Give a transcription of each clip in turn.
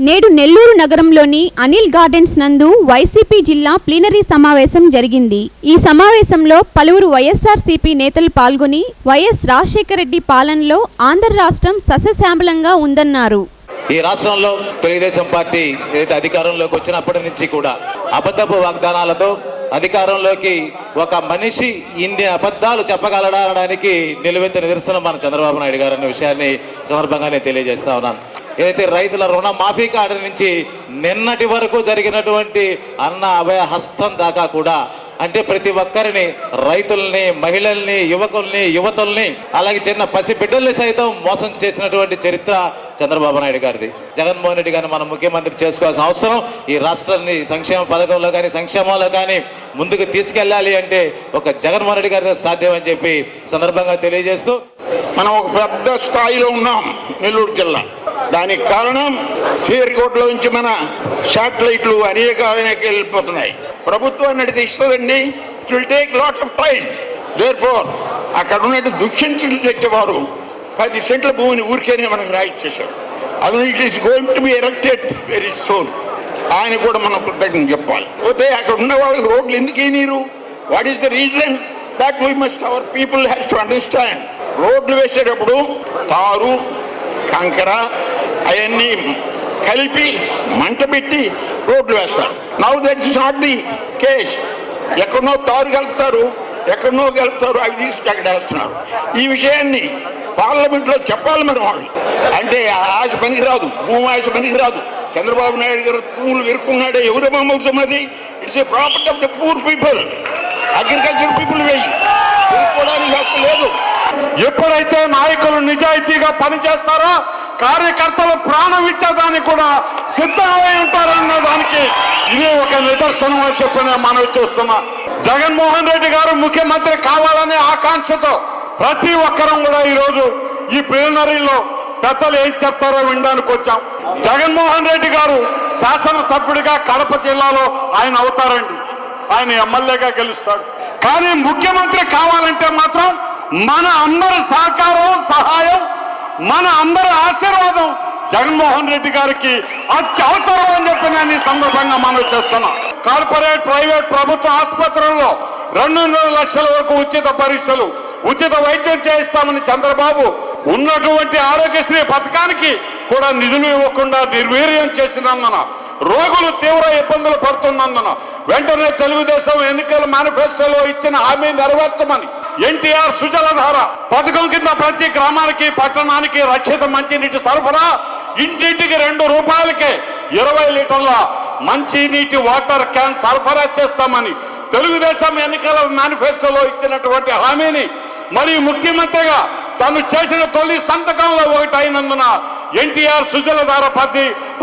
నేడు నెల్లూరు నగరంలోని అనిల్ గార్డెన్స్ నందు వైసీపీ జిల్లా ప్లీనరీ సమావేశం జరిగింది. ఈ సమావేశంలో పలువురు వైఎస్ఆర్సీపీ నేతలు పాల్గొని వైఎస్ రాజశేఖర రెడ్డి పాలనలో ఆంధ్ర రాష్ట్రం సస్యశ్యామలంగా ఉందన్నారు. ఈ రాష్ట్రంలో తెలుగుదేశం పార్టీ ఏదైతే అధికారంలోకి వచ్చినప్పటి నుంచి కూడా అబద్ధపు వాగ్దానాలతో అధికారంలోకి ఒక మనిషి ఇన్ని అబద్ధాలు చెప్పగలడానికి నిలువెత్తు నిదర్శనం మన చంద్రబాబు నాయుడు గారు అనే విషయాన్ని సందర్భంగా నేను తెలియజేస్తా ఉన్నాను. ఏదైతే రైతుల రుణమాఫీ కాడి నుంచి నిన్నటి వరకు జరిగినటువంటి అన్న అభయ హస్తం దాకా కూడా, అంటే ప్రతి ఒక్కరిని, రైతుల్ని, మహిళల్ని, యువకుల్ని, యువతుల్ని, అలాగే చిన్న పసిబిడ్డల్ని సైతం మోసం చేసినటువంటి చరిత్ర చంద్రబాబు నాయుడు గారిది. జగన్మోహన్ రెడ్డి గారిని మనం ముఖ్యమంత్రి చేసుకోవాల్సిన అవసరం, ఈ రాష్ట్రాన్ని సంక్షేమ పథకంలో కానీ సంక్షేమంలో కానీ ముందుకు తీసుకెళ్ళాలి అంటే ఒక జగన్మోహన్ రెడ్డి గారితో సాధ్యమని చెప్పి సందర్భంగా తెలియజేస్తూ, మనం ఒక పెద్ద స్థాయిలో ఉన్నాం నెల్లూరు జిల్లా. దానికి కారణం శ్రీహరికోటలో నుంచి మన శాటిలైట్లు అనేక వెళ్ళిపోతున్నాయి. ప్రభుత్వం అనేది ఇస్తుందండి, it will take lot of time. Therefore అక్కడ ఉన్నట్టు దుష్యంతులు తెచ్చేవారు 10 సెంట్ల భూమిని ఊరికేనే మనకు రాయిచ్చేశారు. అది it is going to be erected very soon. ఆయన కూడా మనం కృతజ్ఞత చెప్పాలి. పోతే అక్కడ ఉన్న వాళ్ళకి రోడ్లు ఎందుకు నీరు, what is the reason that we must our people has to understand. రోడ్లు వేసేటప్పుడు తారు, కంకర అవన్నీ కలిపి మంట పెట్టి రోడ్లు వేస్తారు. Now that is not the case. ఎక్కడనో తారు కలుపుతారు, ఎక్కడనో కలుపుతారు, అవి తీసుకు అక్కడ వేస్తున్నారు. ఈ విషయాన్ని పార్లమెంట్లో చెప్పాలి మరి వాళ్ళు. అంటే ఆశ పనికి రాదు, భూమి ఆశ పనికి రాదు. చంద్రబాబు నాయుడు గారు భూములు వెరుక్కున్నాడే, ఎవరి మమ్మల్సం అది? It's a property of the poor people. Agriculture people వేయి వెరుక్కోవడానికి హక్కు లేదు. ఎప్పుడైతే నాయకులు నిజాయితీగా పనిచేస్తారో కార్యకర్తలు ప్రాణం ఇచ్చేదానికి కూడా సిద్ధమై ఉంటారన్న దానికి ఇది ఒక నిదర్శనం అని చెప్పి నేను మనవి చేస్తున్నా. జగన్మోహన్ రెడ్డి గారు ముఖ్యమంత్రి కావాలనే ఆకాంక్షతో ప్రతి ఒక్కరం కూడా ఈరోజు ఈ ప్లీనరీలో పెద్దలు ఏం చెప్తారో వినడానికి వచ్చాం. జగన్మోహన్ రెడ్డి గారు శాసనసభ్యుడిగా కడప జిల్లాలో ఆయన అవుతారండి, ఆయన ఎమ్మెల్యేగా గెలుస్తాడు. కానీ ముఖ్యమంత్రి కావాలంటే మాత్రం మన అందరి సహకారం, సహాయం, మన అందరి ఆశీర్వాదం జగన్మోహన్ రెడ్డి గారికి అత్యవసరం అని చెప్పి నేను ఈ సందర్భంగా మనవి చేస్తున్నా. కార్పొరేట్, ప్రైవేట్, ప్రభుత్వ ఆసుపత్రుల్లో 2.5 లక్షల వరకు ఉచిత పరీక్షలు, ఉచిత వైద్యం చేయిస్తామని చంద్రబాబు ఉన్నటువంటి ఆరోగ్యశ్రీ పథకానికి కూడా నిధులు ఇవ్వకుండా నిర్వీర్యం చేసినందున, రోగులు తీవ్ర ఇబ్బందులు పడుతున్నందున వెంటనే తెలుగుదేశం ఎన్నికల మేనిఫెస్టోలో ఇచ్చిన హామీ నెరవేర్చమని ఎన్టీఆర్ సుజలధార పథకం కింద ప్రతి గ్రామానికి, పట్టణానికి రక్షిత మంచినీటి సరఫరా, ఇంటింటికి 2 రూపాయలకే 20 లీటర్ల మంచినీటి వాటర్ క్యాన్ సరఫరా చేస్తామని తెలుగుదేశం ఎన్నికల మేనిఫెస్టోలో ఇచ్చినటువంటి హామీని మరియు ముఖ్యమంత్రిగా తను చేసిన తొలి సంతకంలో ఒకటి అయినందున ఎన్టీఆర్ సుజలధార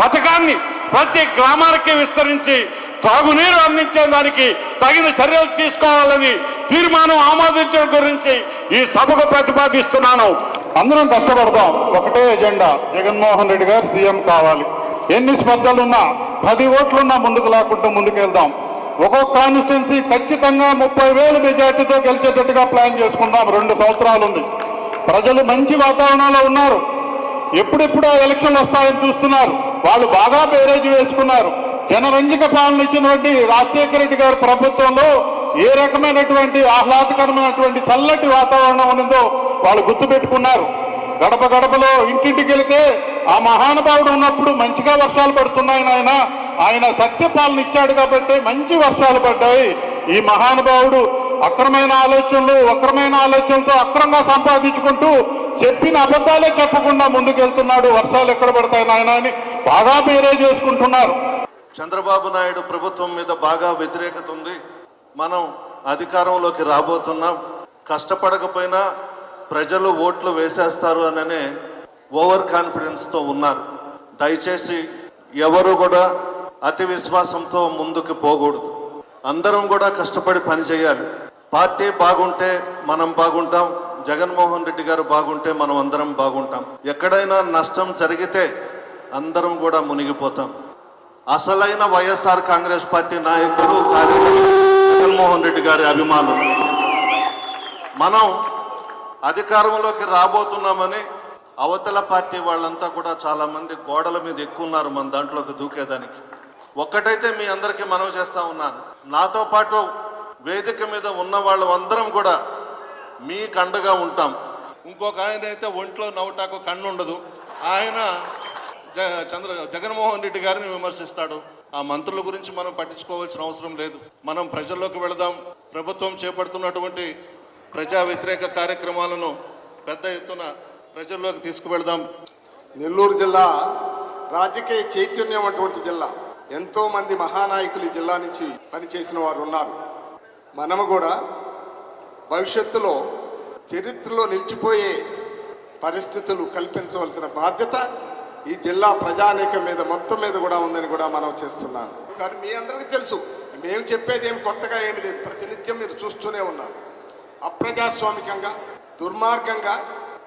పథకాన్ని ప్రతి గ్రామానికి విస్తరించి తాగునీరు అందించేదానికి తగిన చర్యలు తీసుకోవాలని తీర్మానం ఆమోదించడం గురించి ఈ సభకు ప్రతిపాదిస్తున్నాను. అందరం కష్టపడతాం, ఒకటే ఎజెండా, జగన్మోహన్ రెడ్డి గారు సీఎం కావాలి. ఎన్ని స్పర్ధలున్నా, 10 ఓట్లున్నా ముందుకు లాక్కుంటూ ముందుకెళ్దాం. ఒక్కొక్క కాన్స్టిట్యున్సీ ఖచ్చితంగా 30,000 మెజార్టీతో గెలిచేటట్టుగా ప్లాన్ చేసుకుందాం. 2 సంవత్సరాలు ఉంది. ప్రజలు మంచి వాతావరణంలో ఉన్నారు. ఎప్పుడెప్పుడు ఎలక్షన్లు వస్తాయని చూస్తున్నారు. వాళ్ళు బాగా బేరేజ్ వేసుకున్నారు. జనరంజక పాలన ఇచ్చినటువంటి రాజశేఖర రెడ్డి గారి ప్రభుత్వంలో ఏ రకమైనటువంటి ఆహ్లాదకరమైనటువంటి చల్లటి వాతావరణం ఉన్నదో వాళ్ళు గుర్తుపెట్టుకున్నారు. గడప గడపలో ఇంటింటికి వెళితే ఆ మహానుభావుడు ఉన్నప్పుడు మంచిగా వర్షాలు పడుతున్నాయని ఆయన సత్యపాలన ఇచ్చాడు కాబట్టి మంచి వర్షాలు పడ్డాయి. ఈ మహానుభావుడు వక్రమైన ఆలోచనలతో అక్రంగా సంపాదించుకుంటూ చెప్పిన అబద్ధాలే చెప్పకుండా ముందుకెళ్తున్నాడు. వర్షాలు ఎక్కడ పడతాయి నాయన అని బాగా బేరేజ్ చేసుకుంటున్నారు. చంద్రబాబు నాయుడు ప్రభుత్వం మీద బాగా వ్యతిరేకత ఉంది. మనం అధికారంలోకి రాబోతున్నాం. కష్టపడకపోయినా ప్రజలు ఓట్లు వేసేస్తారు అననే ఓవర్ కాన్ఫిడెన్స్తో ఉన్నారు. దయచేసి ఎవరు కూడా అతి విశ్వాసంతో ముందుకు పోకూడదు. అందరం కూడా కష్టపడి పని చేయాలి. పార్టీ బాగుంటే మనం బాగుంటాం, జగన్మోహన్ రెడ్డి గారు బాగుంటే మనం అందరం బాగుంటాం. ఎక్కడైనా నష్టం జరిగితే అందరం కూడా మునిగిపోతాం. అసలైన వైఎస్ఆర్ కాంగ్రెస్ పార్టీ నాయకులు, కార్యకర్తలు జగన్మోహన్ రెడ్డి గారి అభిమానులు. మనం అధికారంలోకి రాబోతున్నామని అవతల పార్టీ వాళ్ళంతా కూడా చాలామంది గోడల మీద ఎక్కున్నారు మన దాంట్లోకి దూకేదానికి. ఒక్కటైతే మీ అందరికీ మనవి చేస్తా ఉన్నాను, నాతో పాటు వేదిక మీద ఉన్న వాళ్ళందరం కూడా మీకు అండగా ఉంటాం. ఇంకొక ఆయన అయితే ఒంట్లో నవ్వుటాకు కన్ను ఉండదు, ఆయన జగన్మోహన్ రెడ్డి గారిని విమర్శిస్తాడు. ఆ మంత్రుల గురించి మనం పట్టించుకోవాల్సిన అవసరం లేదు. మనం ప్రజల్లోకి వెళదాం. ప్రభుత్వం చేపడుతున్నటువంటి ప్రజా వ్యతిరేక కార్యక్రమాలను పెద్ద ఎత్తున ప్రజల్లోకి తీసుకువెళదాం. నెల్లూరు జిల్లా రాజకీయ చైతన్యం అటువంటి జిల్లా. ఎంతో మంది మహానాయకులు ఈ జిల్లా నుంచి పనిచేసిన వారు ఉన్నారు. మనము కూడా భవిష్యత్తులో చరిత్రలో నిలిచిపోయే పరిస్థితులు కల్పించవలసిన బాధ్యత ఈ జిల్లా ప్రజానీకం మీద మొత్తం మీద కూడా ఉందని కూడా మనం చేస్తున్నాను. కానీ మీ అందరికీ తెలుసు, మేము చెప్పేది ఏమి కొత్తగా ఏమి లేదు. ప్రతినిత్యం మీరు చూస్తూనే ఉన్నారు. అప్రజాస్వామికంగా, దుర్మార్గంగా,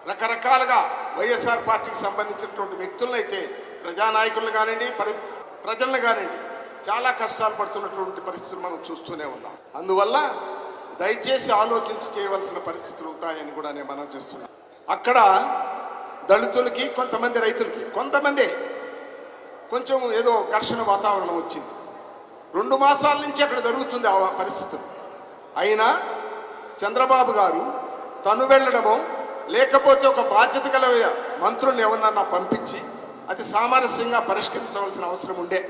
రకరకాలుగా వైఎస్ఆర్ పార్టీకి సంబంధించినటువంటి వ్యక్తులను అయితే ప్రజానాయకులను కానివ్వండి, ప్రజలను కానివ్వండి చాలా కష్టాలు పడుతున్నటువంటి పరిస్థితులు మనం చూస్తూనే ఉన్నాం. అందువల్ల దయచేసి ఆలోచించి చేయవలసిన పరిస్థితులు ఉంటాయని కూడా నేను మనం చేస్తున్నాను. అక్కడ దళితులకి, కొంతమంది రైతులకి, కొంతమంది కొంచెం ఏదో ఘర్షణ వాతావరణం వచ్చింది. 2 మాసాల నుంచి అక్కడ జరుగుతుంది ఆ పరిస్థితులు. అయినా చంద్రబాబు గారు తను వెళ్ళడమో లేకపోతే ఒక బాధ్యత గల మంత్రులను ఎవరన్నా పంపించి అది సామరస్యంగా పరిష్కరించవలసిన అవసరం ఉండే.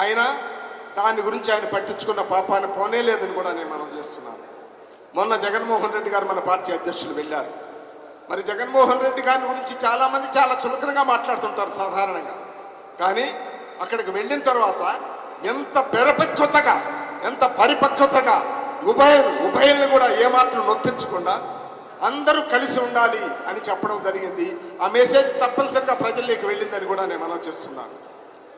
ఆయన దాని గురించి ఆయన పట్టించుకున్న పాపాన్ని పోనే లేదని కూడా నేను మనం చేస్తున్నాను. మొన్న జగన్మోహన్ రెడ్డి గారు మన పార్టీ అధ్యక్షులు వెళ్ళారు. మరి జగన్మోహన్ రెడ్డి గారి గురించి చాలామంది చాలా చులకనగా మాట్లాడుతుంటారు సాధారణంగా. కానీ అక్కడికి వెళ్ళిన తర్వాత ఎంత పెరపక్వతగా, ఎంత పరిపక్వతగా ఉభయల్ని కూడా ఏమాత్రం నొప్పించకుండా అందరూ కలిసి ఉండాలి అని చెప్పడం జరిగింది. ఆ మెసేజ్ తప్పనిసరిగా ప్రజల్లోకి వెళ్ళిందని కూడా నేను మనం చేస్తున్నాను.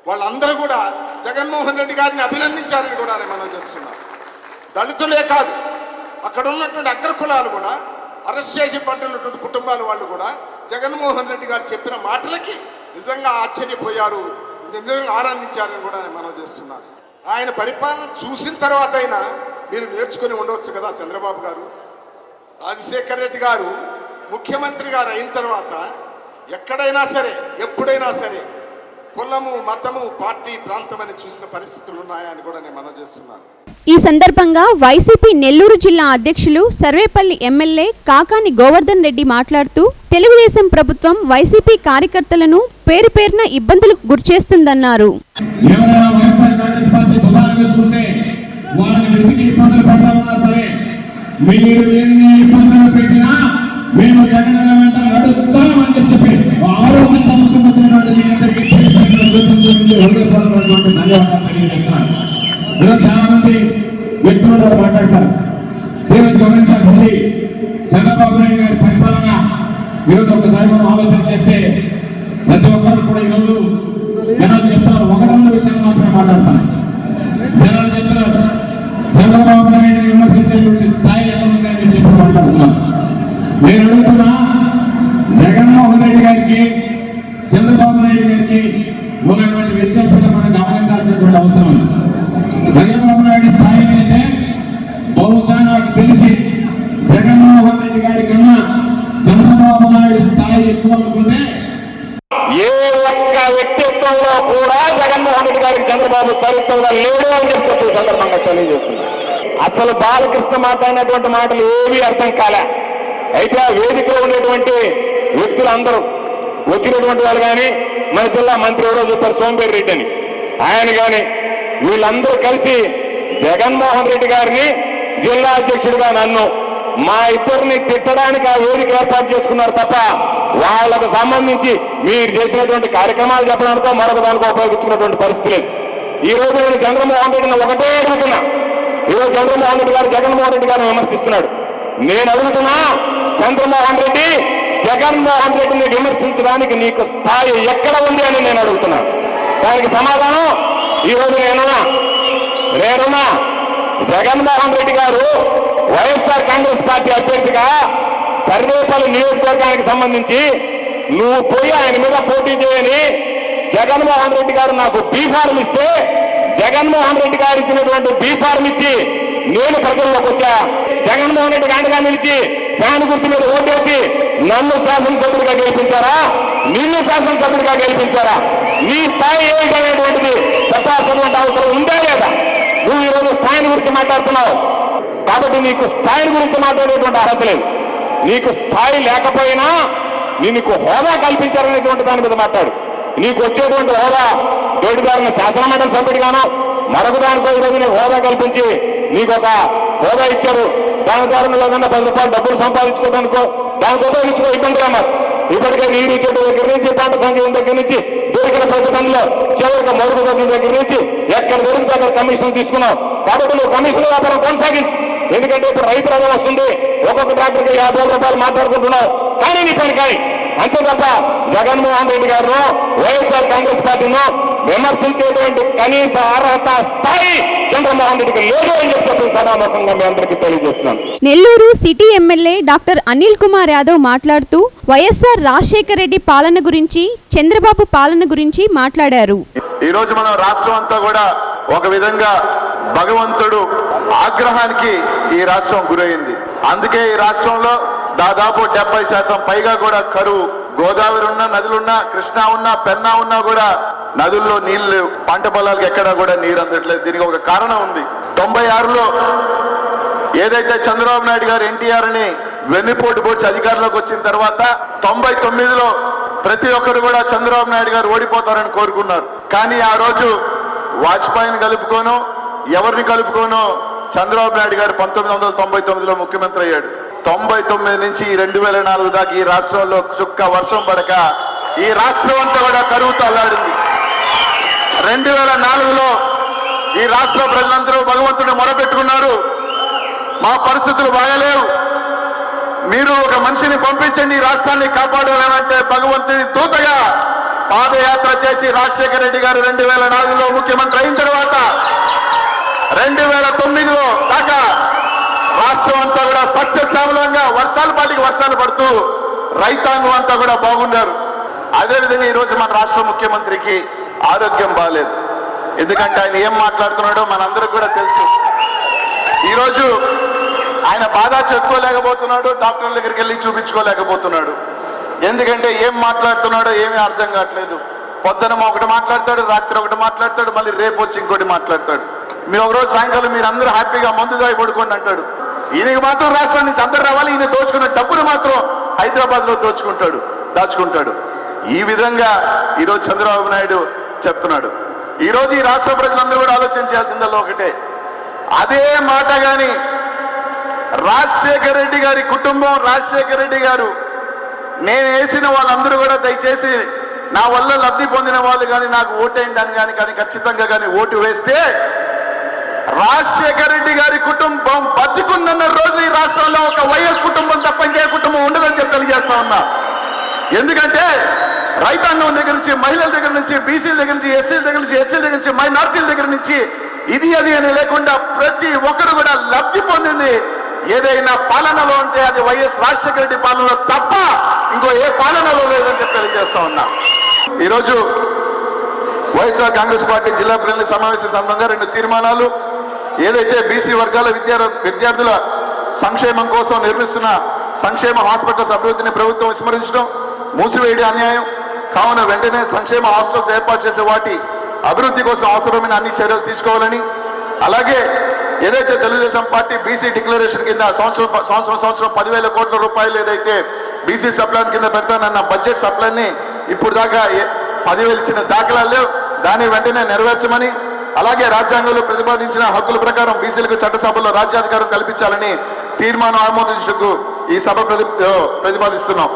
వాళ్ళందరూ కూడా జగన్మోహన్ రెడ్డి గారిని అభినందించారని కూడా నేను మనం చేస్తున్నాను. దళితులే కాదు, అక్కడ ఉన్నటువంటి అగ్రకులాలు కూడా, అరెస్ట్ చేసి పట్టున్నటువంటి కుటుంబాల వాళ్ళు కూడా జగన్మోహన్ రెడ్డి గారు చెప్పిన మాటలకి నిజంగా ఆశ్చర్యపోయారు, నిజంగా ఆనందించారని కూడా నేను మనం చేస్తున్నాను. ఆయన పరిపాలన చూసిన తర్వాత అయినా మీరు నేర్చుకుని ఉండవచ్చు కదా. చంద్రబాబు గారు, రాజశేఖర రెడ్డి గారు ముఖ్యమంత్రి గారు అయిన తర్వాత ఎక్కడైనా సరే, ఎప్పుడైనా సరే కులము, మతము, పార్టీ, ప్రాంతం అని చూసిన పరిస్థితులు ఉన్నాయా అని కూడా నేను మనం చేస్తున్నాను. ఈ సందర్భంగా వైసీపీ నెల్లూరు జిల్లా అధ్యక్షులు సర్వేపల్లి ఎమ్మెల్యే కాకాని గోవర్ధన్ రెడ్డి మాట్లాడుతూ తెలుగుదేశం ప్రభుత్వం వైసీపీ కార్యకర్తలను పేరు పేరున ఇబ్బందులకు గురిచేస్తుందన్నారు. మీరు ఎన్ని ఇబ్బందులు పెట్టినా మేము జగన్ వెంట నడుస్తామని చెప్పి ఆరోగ్యంగా ముఖ్యమంత్రి ధన్యవాదాలు తెలియజేస్తున్నాను. ఈరోజు చాలా మంది వ్యక్తులు మాట్లాడతారు. ఈరోజు గమనించాల్సింది చంద్రబాబు నాయుడు గారి పరిపాలన. ఈరోజు ఒకసారి మనం ఆలోచన చేస్తే ప్రతి ఒక్కరు కూడా ఈరోజు జనాలు చెప్తున్నారు, ఒకటన్న విషయాలు మాత్రమే మాట్లాడతారు. జనాలు చెప్తున్నారు చంద్రబాబు నాయుడు విమర్శించేటువంటి స్థాయి ఎక్కడుందని చెప్పి మాట్లాడుతున్నాను. నేను అడుగుతున్నా, జగన్మోహన్ రెడ్డి గారికి, చంద్రబాబు నాయుడు గారికి ఉన్నటువంటి వ్యత్యాసాన్ని మనం గమనించాల్సినటువంటి అవసరం ఉంది. చంద్రబాబు నాయుడు స్థాయి అయితే బహుశా నాకు తెలిసి జగన్మోహన్ రెడ్డి గారి కన్నా చంద్రబాబు నాయుడు స్థాయి ఎక్కువ అనుకుంటే ఏ ఒక్క వ్యక్తిత్వంలో కూడా జగన్మోహన్ రెడ్డి గారికి చంద్రబాబు సరిగ్గా లేడు అని చెప్పి సందర్భంగా తెలియజేస్తుంది. అసలు బాలకృష్ణ మాట్లాడినటువంటి మాటలు ఏమీ అర్థం కాలే. అయితే ఆ వేదికలో ఉండేటువంటి వ్యక్తులందరూ, వచ్చినటువంటి వాళ్ళు కానీ, మన జిల్లా మంత్రి ఎవరో చెప్పారు సోంపేర్ రెడ్డి అని, ఆయన కానీ వీళ్ళందరూ కలిసి జగన్మోహన్ రెడ్డి గారిని జిల్లా అధ్యక్షుడిగా నన్ను, మా ఇద్దరిని తిట్టడానికి ఆ వేదిక ఏర్పాటు చేసుకున్నారు తప్ప వాళ్ళకు సంబంధించి మీరు చేసినటువంటి కార్యక్రమాలు చెప్పడానికో మరొక దానికో ఉపయోగించుకున్నటువంటి పరిస్థితి లేదు. ఈ రోజు నేను చంద్రమోహన్ రెడ్డిని ఒకటే అడుగుతున్నా. ఈరోజు చంద్రమోహన్ రెడ్డి గారు జగన్మోహన్ రెడ్డి గారిని విమర్శిస్తున్నాడు. నేను అడుగుతున్నా, చంద్రమోహన్ రెడ్డి జగన్మోహన్ రెడ్డిని విమర్శించడానికి నీకు స్థాయి ఎక్కడ ఉంది అని నేను అడుగుతున్నాను. దానికి సమాధానం ఈరోజు నేనున్నా. జగన్మోహన్ రెడ్డి గారు వైఎస్ఆర్ కాంగ్రెస్ పార్టీ అభ్యర్థిగా సర్వేపల్లి నియోజకవర్గానికి సంబంధించి నువ్వు పోయి ఆయన మీద పోటీ చేయని జగన్మోహన్ రెడ్డి గారు నాకు బీఫార్మ్ ఇస్తే, జగన్మోహన్ రెడ్డి గారు ఇచ్చినటువంటి బీఫార్మ్ ఇచ్చి నేను ప్రజల్లోకి వచ్చా. జగన్మోహన్ రెడ్డి అండగా నిలిచి ఫ్యాన్ గుర్తు మీద ఓటేసి నన్ను శాసనసభ్యుడిగా గెలిపించారా, నిన్ను శాసనసభ్యుడిగా గెలిపించారా? నీ స్థాయి ఏమిటనేటువంటిది చెప్పాల్సినటువంటి అవసరం ఉందా లేదా? నువ్వు ఈరోజు స్థాయిని గురించి మాట్లాడుతున్నావు కాబట్టి నీకు స్థాయిని గురించి మాట్లాడేటువంటి అర్హత లేదు. నీకు స్థాయి లేకపోయినా నీకు హోదా కల్పించారనేటువంటి దాని మీద మాట్లాడు. నీకు వచ్చేటువంటి హోదా దోడిదారుని శాసనమండలి సభ్యుడిగానో మరొక దానికో ఈరోజు నీకు హోదా కల్పించి నీకు ఒక హోదా ఇచ్చారు. దాని ద్వారా నువ్వు ఏదన్నా 10 రూపాయలు డబ్బులు సంపాదించుకోవడానికో దానికి ఉపయోగించుకో, ఇబ్బంది రా. ఇప్పటికే నీరు చెట్టు దగ్గర నుంచి పంట సంచయం దగ్గర నుంచి దొరికిన ప్రతిబంధంలో చివరికి మరుగు దగ్గర దగ్గర నుంచి ఎక్కడ దొరికితే అక్కడ కమిషన్ తీసుకున్నావు. కాబట్టి నువ్వు కమిషన్ వ్యాపారం కొనసాగించు. ఎందుకంటే ఇప్పుడు రైతు రథం వస్తుంది, ఒక్కొక్క ట్రాక్టర్కి 50 రూపాయలు మాట్లాడుకుంటున్నావు. కానీ నీ పని కానీ అంతే తప్ప జగన్మోహన్ రెడ్డి గారు వైఎస్ఆర్ కాంగ్రెస్ పార్టీను విమర్శించేటువంటి కనీస అర్హత స్థాయి చంద్రమోహన్ రెడ్డికి లేదు అని చెప్పి సభాముఖంగా మీ అందరికీ తెలియజేస్తున్నాను. Nellore city MLA doctor Anil Kumar Yadav మాట్లాడుతూ వైఎస్ఆర్ రాజశేఖర రెడ్డి పాలన గురించి, చంద్రబాబు పాలన గురించి మాట్లాడారు. ఈ రోజు మనం రాష్ట్రం అంతా కూడా ఒక విధంగా భగవంతుడు ఆగ్రహానికి ఈ రాష్ట్రం గురైంది. అందుకే ఈ రాష్ట్రంలో దాదాపు 70% పైగా కూడా కరువు. గోదావరి ఉన్న నదులున్నా, కృష్ణా ఉన్నా, పెన్నా ఉన్నా కూడా నదుల్లో నీళ్లు, పంట పొలాలకు ఎక్కడా కూడా నీరు అందట్లేదు. దీనికి ఒక కారణం ఉంది. 96లో ఏదైతే చంద్రబాబు నాయుడు గారు ఎన్టీఆర్ అని వెన్నుపోటు పొడిచి అధికారంలోకి వచ్చిన తర్వాత 99లో ప్రతి ఒక్కరు కూడా చంద్రబాబు నాయుడు గారు ఓడిపోతారని కోరుకున్నారు. కానీ ఆ రోజు వాజ్పేయిని కలుపుకోను, ఎవరిని కలుపుకోను, చంద్రబాబు నాయుడు గారు 1999లో ముఖ్యమంత్రి అయ్యాడు. 99 నుంచి 2004 దాకా ఈ రాష్ట్రంలో చుక్క వర్షం పడక ఈ రాష్ట్రం అంతా కూడా కరువుతో అల్లాడింది. 2004లో ఈ రాష్ట్ర ప్రజలందరూ భగవంతుడిని మొరపెట్టుకున్నారు, మా పరిస్థితులు బాగలేవు, మీరు ఒక మనిషిని పంపించండి ఈ రాష్ట్రాన్ని కాపాడాలంటే భగవంతుడి దూతగా పాదయాత్ర చేసి రాజశేఖర రెడ్డి గారు 2004లో ముఖ్యమంత్రి అయిన తర్వాత 2009లో దాకా రాష్ట్రం అంతా కూడా సస్యశ్యామలంగా వర్షాలు పడుతూ రైతాంగం అంతా కూడా బాగున్నారు. అదేవిధంగా ఈరోజు మన రాష్ట్ర ముఖ్యమంత్రికి ఆరోగ్యం బాగాలేదు. ఎందుకంటే ఆయన ఏం మాట్లాడుతున్నాడో మనందరికి కూడా తెలుసు. ఈరోజు ఆయన బాధ చెప్పుకోలేకపోతున్నాడు, డాక్టర్ల దగ్గరికి వెళ్ళి చూపించుకోలేకపోతున్నాడు. ఎందుకంటే ఏం మాట్లాడుతున్నాడో ఏమీ అర్థం కావట్లేదు. పొద్దున ఒకటి మాట్లాడతాడు, రాత్రి ఒకటి మాట్లాడతాడు, మళ్ళీ రేపు వచ్చి ఇంకోటి మాట్లాడతాడు. మీరు ఒకరోజు సాయంకాలం మీరు అందరూ హ్యాపీగా మందు దాగి పడుకోండి అంటాడు. ఈయనకి మాత్రం రాష్ట్రం నుంచి అందరు రావాలి, ఈయన దోచుకున్న డబ్బును మాత్రం హైదరాబాద్లో దాచుకుంటాడు. ఈ విధంగా ఈరోజు చంద్రబాబు నాయుడు చెప్తున్నాడు. ఈరోజు ఈ రాష్ట్ర ప్రజలందరూ కూడా ఆలోచించాల్సిందల్లా ఒకటే, అదే మాట కానీ రాజశేఖర రెడ్డి గారి కుటుంబం, రాజశేఖర రెడ్డి గారు నేను వేసిన వాళ్ళందరూ కూడా దయచేసి నా వల్ల లబ్ధి పొందిన వాళ్ళు కానీ నాకు ఓటేయండి అని కానీ ఖచ్చితంగా కానీ ఓటు వేస్తే రాజశేఖర రెడ్డి గారి కుటుంబం బతికున్న రోజు ఈ రాష్ట్రంలో ఒక వైఎస్ కుటుంబం తప్ప ఇంకే కుటుంబం ఉండదని చెప్పి తెలియజేస్తా ఉన్నా. ఎందుకంటే రైతాంగం దగ్గర నుంచి, మహిళల దగ్గర నుంచి, బీసీల దగ్గర నుంచి, ఎస్సీల దగ్గర నుంచి, ఎస్టీల దగ్గర నుంచి, మైనార్టీల దగ్గర నుంచి ఇది అది అని లేకుండా ప్రతి ఒక్కరు కూడా లబ్ధి పొందింది ఏదైనా పాలనలో ఉంటే అది వైఎస్ రాజశేఖర రెడ్డి పాలనలో తప్ప ఇంకో ఏ పాలనలో లేదని చెప్పి తెలియజేస్తా ఉన్నా. ఈరోజు వైఎస్ఆర్ కాంగ్రెస్ పార్టీ జిల్లా ప్రతినిధుల సమావేశం సందర్భంగా 2 తీర్మానాలు, ఏదైతే బీసీ వర్గాల విద్యార్థుల సంక్షేమం కోసం నిర్మిస్తున్న సంక్షేమ హాస్పిటల్స్ అభివృద్ధిని ప్రభుత్వం విస్మరించడం మూసివేయడం అన్యాయం కావున వెంటనే సంక్షేమ హాస్టల్స్ ఏర్పాటు చేసే వాటి అభివృద్ధి కోసం అవసరమైన అన్ని చర్యలు తీసుకోవాలని, అలాగే ఏదైతే తెలుగుదేశం పార్టీ బీసీ డిక్లరేషన్ కింద సంవత్సరం 10,000 కోట్ల రూపాయలు ఏదైతే బీసీ సప్లాన్ కింద పెడతానన్న బడ్జెట్ సప్లాన్ని ఇప్పుడు దాకా 10,000 ఇచ్చిన దాఖలాలు లేవు, దాన్ని వెంటనే నెరవేర్చమని, అలాగే రాజ్యాంగంలో ప్రతిపాదించిన హక్కుల ప్రకారం బీసీలకు చట్టసభలో రాజ్యాధికారం కల్పించాలని తీర్మానం ఆమోదించడానికి ఈ సభ ప్రతిపాదిస్తున్నాం.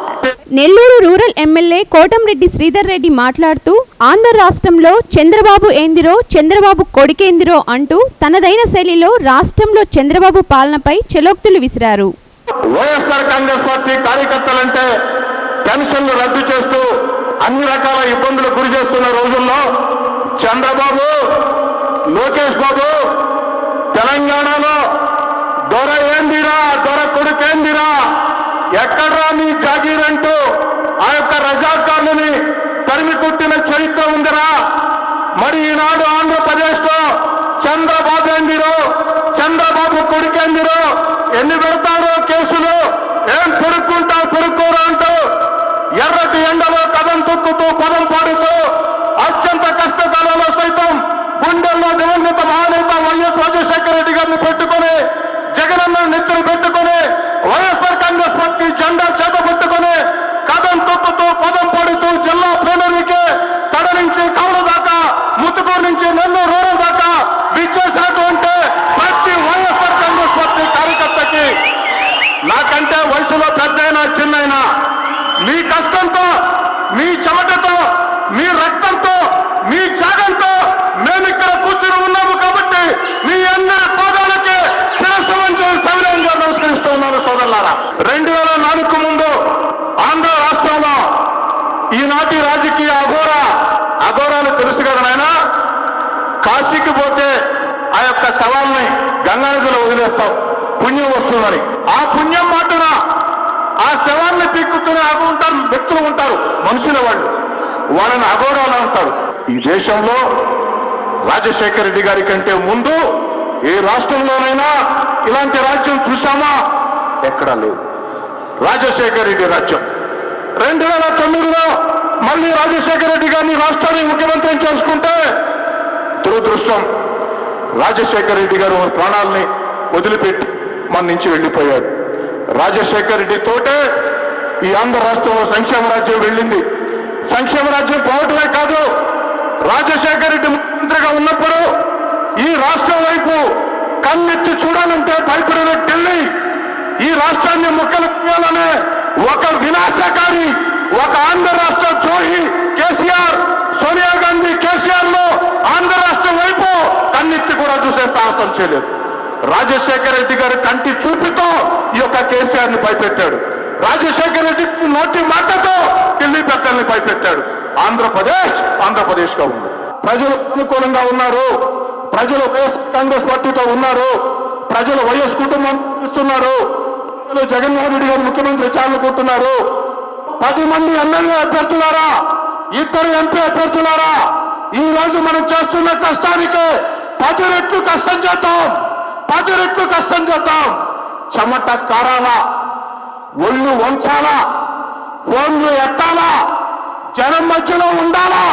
నెల్లూరు రూరల్ ఎమ్మెల్యే కోటంరెడ్డి శ్రీధర్ రెడ్డి మాట్లాడుతూ ఆంధ్ర రాష్ట్రంలో చంద్రబాబు ఏందిరో, చంద్రబాబు కొడుకేందిరో అంటూ తనదైన శైలిలో రాష్ట్రంలో చంద్రబాబు పాలనపై చెలోక్తులు విసిరారు. వైఎస్ఆర్ కాంగ్రెస్ పార్టీ కార్యకర్తలంటే పెన్షన్లు రద్దు చేస్తూ అన్ని రకాల ఇబ్బందులు గురి చేస్తున్న రోజుల్లో చంద్రబాబు, లోకేష్ బాబు తెలంగాణలో దొర ఏందిరా, దొర కొడుకేందిరా, ఎక్కడ్రా మీ జాగీర్ అంటూ ఆ యొక్క రజాకారులని తరిమి కొట్టిన చరిత్ర ఉందిరా. మరి ఈనాడు ఆంధ్రప్రదేశ్ లో చంద్రబాబు ఏందిరో, చంద్రబాబు కొడుకేందిరో, ఎన్ని పెడతారో కేసులు, ఏం పెరుక్కోరా అంటూ ఎర్రటి ఎండలో కథం తొక్కుతూ పదం పాడుతూ అత్యంత కష్టకాలంలో సైతం గుండెల్లో దివంగత మహానేత వైఎస్ రాజశేఖర రెడ్డి గారిని పెట్టుకొని జగనన్న నెత్తులు పెట్టుకొని వైఎస్ఆర్ కాంగ్రెస్ పార్టీ జెండా చేత పెట్టుకొని కథం తొక్కుతూ పదం పాడుతూ జిల్లా ప్లీనరీకి తడ నుంచి కౌలు దాకా ముతుకూరు నుంచి నెల్లూరు రూరల్ దాకా విచ్చేసినటువంటి ప్రతి వైఎస్ఆర్ కాంగ్రెస్ పార్టీ కార్యకర్తకి నాకంటే వయసులో పెద్దయినా చిన్నైనా మీ కష్టంతో మీ చెమటతో మీ రక్తంతో మీ త్యాగంతో మేము ఇక్కడ కూర్చుని ఉన్నాము కాబట్టి మీ అందరి పాదాలకి శిరస్సు వంచి సవినయంగా నమస్కరిస్తూ ఉన్నాను సోదరులారా. 2004 ముందు ఆంధ్ర రాష్ట్రంలో ఈనాటి రాజకీయ అఘోరాలు తెలుసు కదా నాయన. కాశీకి పోతే ఆ యొక్క శవాల్ని గంగానదిలో వదిలేస్తాం పుణ్యం వస్తుందని. ఆ పుణ్యం మాటున ఆ శవాన్ని పీక్కుతూనే ఉంటారు వ్యక్తులు ఉంటారు, మనుషుల వాళ్ళని అఘోరాలు అంటారు. ఈ దేశంలో రాజశేఖర రెడ్డి గారి కంటే ముందు ఏ రాష్ట్రంలోనైనా ఇలాంటి రాజ్యం చూశామా? ఎక్కడా లేదు. రాజశేఖర రెడ్డి రాజ్యం. 2009లో మళ్ళీ రాజశేఖర రెడ్డి గారిని రాష్ట్రాన్ని ముఖ్యమంత్రిని చేసుకుంటే దురదృష్టం, రాజశేఖర రెడ్డి గారు ప్రాణాలని వదిలిపెట్టి మన నుంచి వెళ్ళిపోయాడు. రాజశేఖర రెడ్డి తోటే ఈ ఆంధ్ర రాష్ట్రంలో సంక్షేమ రాజ్యం వెళ్ళింది. సంక్షేమ రాజ్యం పోవటమే కాదు, రాజశేఖర రెడ్డి ముఖ్యమంత్రిగా ఉన్నప్పుడు ఈ రాష్ట్రం వైపు కన్నెత్తి చూడాలంటే భయపడిన ఢిల్లీ ఈ రాష్ట్రాన్ని ముక్కలు చేయాలనే ఒక వినాశకారి, ఒక ఆంధ్ర రాష్ట్ర ద్రోహి కేసీఆర్, సోనియా గాంధీ కేసీఆర్ లో ఆంధ్ర రాష్ట్రం వైపు కన్నెత్తి కూడా చూసే సాహసం చేయలేదు. రాజశేఖర రెడ్డి గారి కంటి చూపుతో ఈ యొక్క కేసీఆర్ ని భయపెట్టాడు. రాజశేఖర రెడ్డి నోటి మాటతో ఢిల్లీ పెద్దల్ని భయపెట్టాడు. ఆంధ్రప్రదేశ్ గా ఉంది. ప్రజలు అనుకూలంగా ఉన్నారు, ప్రజలు వైఎస్ కాంగ్రెస్ పార్టీతో ఉన్నారు, ప్రజలు వైఎస్ కుటుంబం ఇస్తున్నారు, ప్రజలు జగన్మోహన్ రెడ్డి గారు ముఖ్యమంత్రి చాలుకుంటున్నారు. 10 మంది ఎమ్మెల్యే అభ్యర్థులారా, 2 ఎంపీ అభ్యర్థులారా, ఈ రోజు మనం చేస్తున్న కష్టానికి 10 రెట్లు కష్టం చేద్దాం, 10 రెట్లు కష్టం చేద్దాం. చెమట కారాలా, ఒళ్ళు వంచాలా, ఫోన్లు ఎత్తాలా, జనం మధ్యలో ఉండాలా,